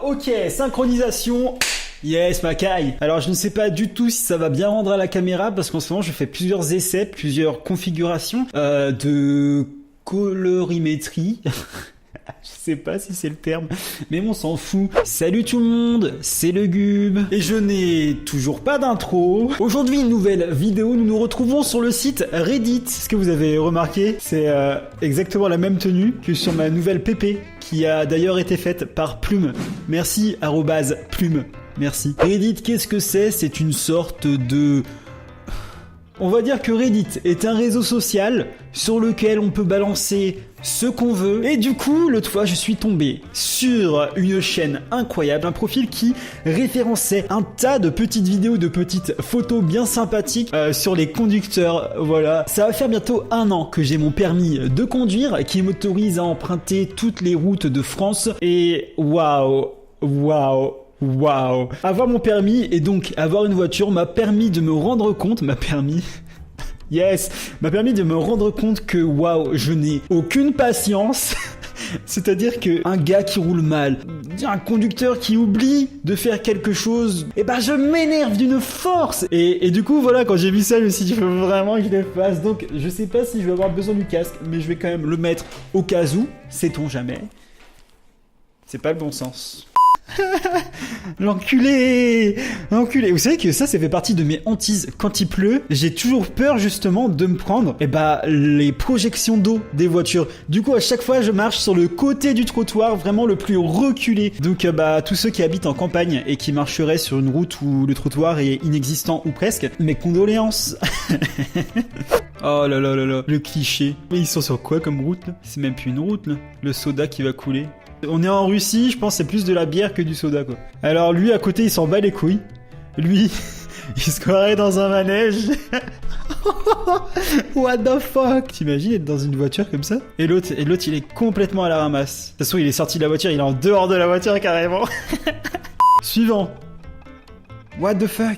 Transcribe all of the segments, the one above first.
Ok, synchronisation. Yes, Makai. Alors je ne sais pas du tout si ça va bien rendre à la caméra parce qu'en ce moment je fais plusieurs essais, plusieurs configurations de colorimétrie. Je sais pas si c'est le terme, mais on s'en fout. Salut tout le monde, c'est le Gub. Et je n'ai toujours pas d'intro. Aujourd'hui, une nouvelle vidéo, nous nous retrouvons sur le site Reddit. Ce que vous avez remarqué, c'est exactement la même tenue que sur ma nouvelle PP, qui a d'ailleurs été faite par Plume. Merci, @Plume. Merci. Reddit, qu'est-ce que c'est? C'est une sorte de... On va dire que Reddit est un réseau social sur lequel on peut balancer ce qu'on veut. Et du coup, l'autre fois, je suis tombé sur une chaîne incroyable, un profil qui référençait un tas de petites vidéos, de petites photos bien sympathiques sur les conducteurs. Voilà, ça va faire bientôt 1 an que j'ai mon permis de conduire qui m'autorise à emprunter toutes les routes de France. Et waouh. Avoir mon permis et donc avoir une voiture m'a permis de me rendre compte, m'a permis de me rendre compte que waouh, je n'ai aucune patience. C'est-à-dire que un gars qui roule mal, un conducteur qui oublie de faire quelque chose, et ben je m'énerve d'une force. Et du coup voilà, quand j'ai vu ça, je me suis dit il faut vraiment que je le fasse. Donc je sais pas si je vais avoir besoin du casque, mais je vais quand même le mettre au cas où, sait-on jamais. C'est pas le bon sens. L'enculé. Vous savez que ça fait partie de mes hantises. Quand il pleut, j'ai toujours peur justement de me prendre les projections d'eau des voitures. Du coup, à chaque fois, je marche sur le côté du trottoir, vraiment le plus reculé. Donc, tous ceux qui habitent en campagne et qui marcheraient sur une route où le trottoir est inexistant ou presque, mes condoléances. Oh là là là là, le cliché. Mais ils sont sur quoi comme route là? C'est même plus une route là. Le soda qui va couler. On est en Russie, je pense que c'est plus de la bière que du soda quoi. Alors lui à côté il s'en bat les couilles. Lui, il se croirait dans un manège. What the fuck? T'imagines être dans une voiture comme ça? Et l'autre il est complètement à la ramasse. De toute façon il est sorti de la voiture, il est en dehors de la voiture carrément. Suivant. What the fuck?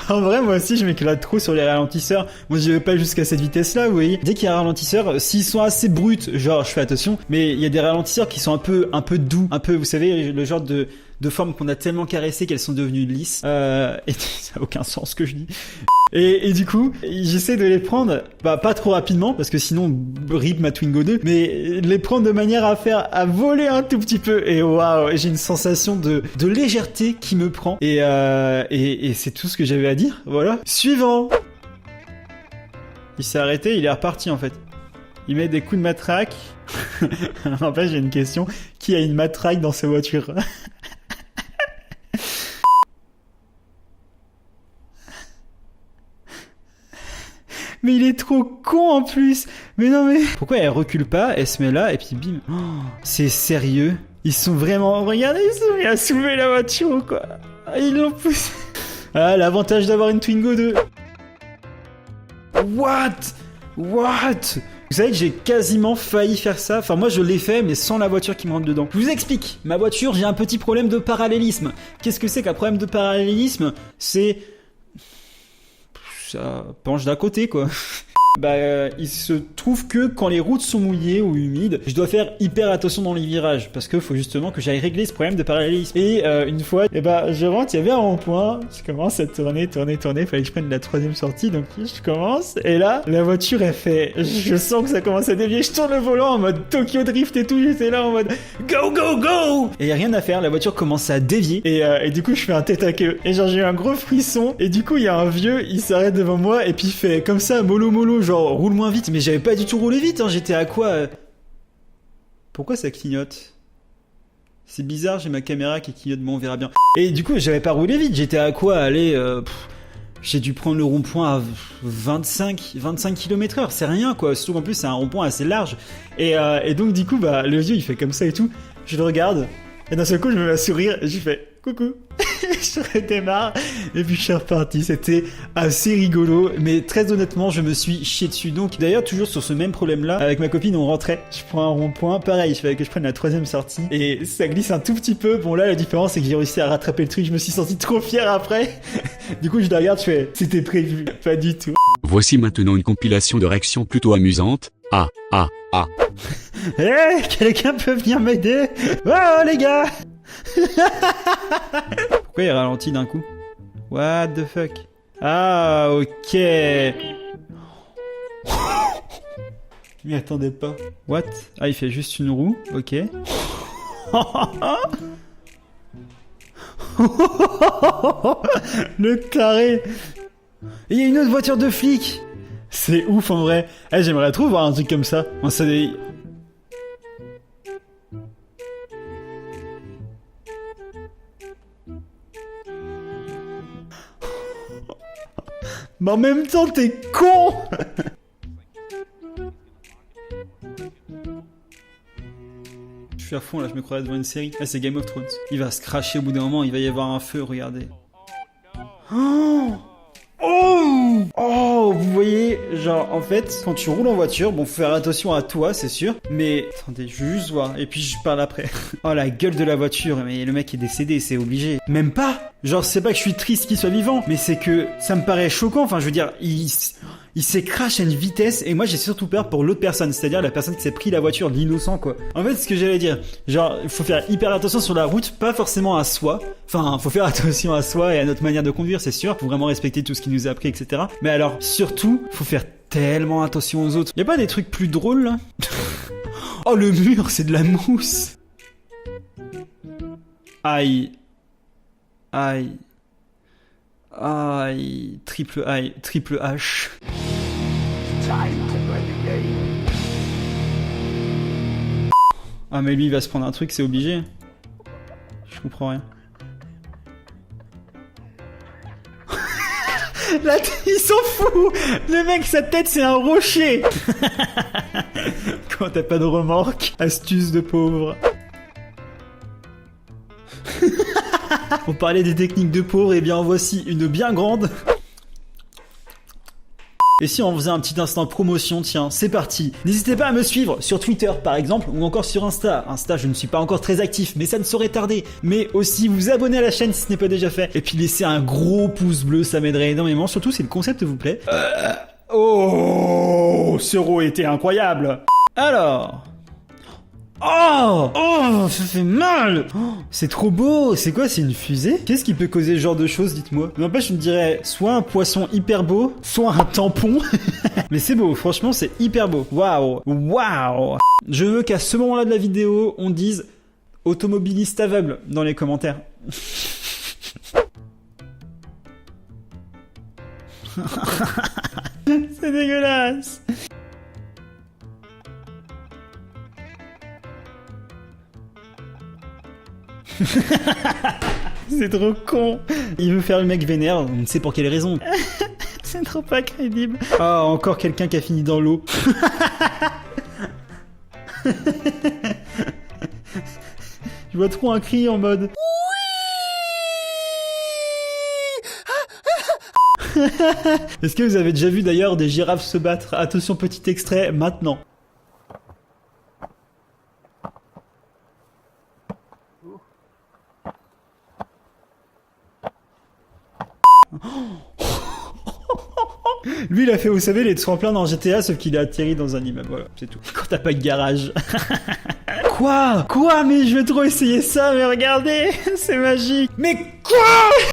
En vrai, moi aussi, je m'éclate trop sur les ralentisseurs. Moi, je vais pas jusqu'à cette vitesse-là, vous voyez. Dès qu'il y a un ralentisseur, s'ils sont assez bruts, genre, je fais attention, mais il y a des ralentisseurs qui sont un peu doux, un peu, vous savez, le genre de forme qu'on a tellement caressé qu'elles sont devenues lisses. Et ça a aucun sens ce que je dis. Et du coup, j'essaie de les prendre, pas trop rapidement, parce que sinon, rip ma Twingo 2, mais les prendre de manière à voler un tout petit peu. Et waouh, j'ai une sensation de légèreté qui me prend. Et c'est tout ce que j'avais à dire. Voilà. Suivant. Il s'est arrêté, il est reparti en fait. Il met des coups de matraque. En fait, j'ai une question. Qui a une matraque dans sa voiture? Mais il est trop con en plus. Mais non mais... Pourquoi elle recule pas, elle se met là et puis bim. Oh, c'est sérieux? Ils sont vraiment... Regardez, il a soulevé la voiture quoi. Ils l'ont poussé. Ah, l'avantage d'avoir une Twingo 2. What? Vous savez que j'ai quasiment failli faire ça. Enfin, moi, je l'ai fait, mais sans la voiture qui me rentre dedans. Je vous explique. Ma voiture, j'ai un petit problème de parallélisme. Qu'est-ce que c'est qu'un problème de parallélisme? C'est... ça penche d'un côté, quoi. Il se trouve que quand les routes sont mouillées ou humides, je dois faire hyper attention dans les virages parce que faut justement que j'aille régler ce problème de parallélisme. Et une fois, je rentre, il y avait un rond-point, je commence à tourner, fallait que je prenne la 3e sortie, donc je commence, et là, la voiture elle fait, je sens que ça commence à dévier, je tourne le volant en mode Tokyo Drift et tout, j'étais là en mode go go go, et y a rien à faire, la voiture commence à dévier, et du coup je fais un tête à queue, et genre j'ai eu un gros frisson, et du coup il y a un vieux, il s'arrête devant moi, et puis il fait comme ça, mollo, genre roule moins vite, mais j'avais pas du tout roulé vite, hein. J'étais à quoi Pourquoi ça clignote? C'est bizarre, j'ai ma caméra qui clignote, bon on verra bien. Et du coup j'avais pas roulé vite, j'étais à quoi j'ai dû prendre le rond-point à 25 km/h, c'est rien quoi, surtout qu'en plus c'est un rond-point assez large. Et donc du coup le vieux il fait comme ça et tout, je le regarde, et d'un seul coup je me mets à sourire, et je lui fais coucou. Je redémarre et puis je suis reparti. C'était assez rigolo, mais très honnêtement je me suis chié dessus. Donc d'ailleurs toujours sur ce même problème là, avec ma copine on rentrait, je prends un rond-point, pareil, il fallait que je prenne la 3e sortie et ça glisse un tout petit peu. Bon là la différence c'est que j'ai réussi à rattraper le truc, je me suis senti trop fier après. Du coup je la regarde, je fais c'était prévu, pas du tout. Voici maintenant une compilation de réactions plutôt amusantes. Quelqu'un peut venir m'aider? Oh les gars. Pourquoi il ralentit d'un coup? What the fuck? Ah, ok. m'y attendais pas. What? Ah, il fait juste une roue, ok. Le carré. Et il y a une autre voiture de flic. C'est ouf en vrai. Eh, j'aimerais trop voir un truc comme ça. En CDI. Mais en même temps, t'es con. Je suis à fond là, je me croirais devant une série. Là, c'est Game of Thrones. Il va se cracher au bout d'un moment, il va y avoir un feu, regardez. Oh! Oh! Oh! Vous voyez, genre, en fait, quand tu roules en voiture, bon, faut faire attention à toi, c'est sûr. Mais, attendez, je vais juste voir, et puis je parle après. Oh, la gueule de la voiture, mais le mec est décédé, c'est obligé. Même pas! Genre, c'est pas que je suis triste qu'il soit vivant, mais c'est que ça me paraît choquant. Enfin, je veux dire, il s'est crash à une vitesse, et moi j'ai surtout peur pour l'autre personne, c'est-à-dire la personne qui s'est pris la voiture, l'innocent quoi. En fait, ce que j'allais dire, genre, il faut faire hyper attention sur la route, pas forcément à soi. Enfin, faut faire attention à soi et à notre manière de conduire, c'est sûr. Faut vraiment respecter tout ce qui nous a appris, etc. Mais alors, surtout, faut faire tellement attention aux autres. Y a pas des trucs plus drôles là? Oh, le mur, c'est de la mousse. Aïe. Aïe. Aïe. Triple aïe. Triple H. Ah mais lui il va se prendre un truc, c'est obligé. Je comprends rien. Là, il s'en fout. Le mec, sa tête c'est un rocher. Quand t'as pas de remorque. Astuce de pauvre. On parlait des techniques de pauvre, et bien en voici une bien grande. Et si on faisait un petit instant promotion, tiens, c'est parti. N'hésitez pas à me suivre sur Twitter par exemple, ou encore sur Insta. Insta, je ne suis pas encore très actif, mais ça ne saurait tarder. Mais aussi vous abonner à la chaîne si ce n'est pas déjà fait. Et puis laisser un gros pouce bleu, ça m'aiderait énormément. Surtout si le concept vous plaît. Oh, ce row était incroyable. Alors... Oh! Oh! Ça fait mal! Oh, c'est trop beau! C'est quoi? C'est une fusée? Qu'est-ce qui peut causer ce genre de choses, dites-moi? N'empêche, je me dirais soit un poisson hyper beau, soit un tampon. Mais c'est beau, franchement, c'est hyper beau. Waouh! Waouh! Je veux qu'à ce moment-là de la vidéo, on dise automobiliste aveugle dans les commentaires. C'est dégueulasse! C'est trop con. Il veut faire le mec vénère, on ne sait pour quelle raison. C'est trop pas crédible. Ah, encore quelqu'un qui a fini dans l'eau. Je vois trop un cri en mode... Est-ce que vous avez déjà vu d'ailleurs des girafes se battre? Attention, petit extrait, maintenant. Lui, il a fait, vous savez, les tremplins dans GTA, sauf qu'il a atterri dans un immeuble. Voilà, c'est tout. Quand t'as pas de garage. Quoi? Quoi? Mais je veux trop essayer ça, mais regardez, c'est magique. Mais quoi?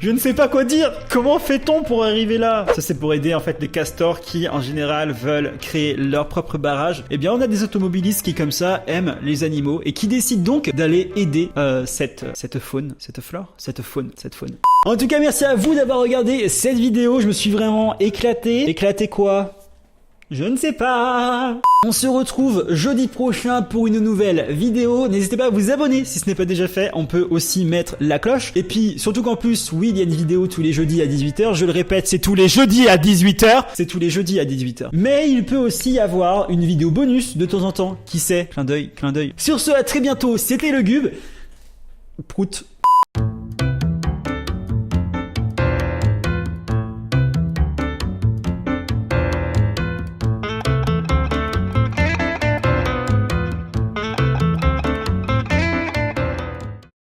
Je ne sais pas quoi dire. Comment fait-on pour arriver là? Ça, c'est pour aider, en fait, les castors qui, en général, veulent créer leur propre barrage. Eh bien, on a des automobilistes qui, comme ça, aiment les animaux et qui décident donc d'aller aider cette faune. Cette flore? Cette faune. En tout cas, merci à vous d'avoir regardé cette vidéo. Je me suis vraiment éclaté. Éclaté quoi? Je ne sais pas. On se retrouve jeudi prochain pour une nouvelle vidéo. N'hésitez pas à vous abonner si ce n'est pas déjà fait. On peut aussi mettre la cloche. Et puis, surtout qu'en plus, oui, il y a une vidéo tous les jeudis à 18h. Je le répète, c'est tous les jeudis à 18h. C'est tous les jeudis à 18h. Mais il peut aussi y avoir une vidéo bonus de temps en temps. Qui sait? Clin d'œil, clin d'œil. Sur ce, à très bientôt. C'était le Gub. Prout.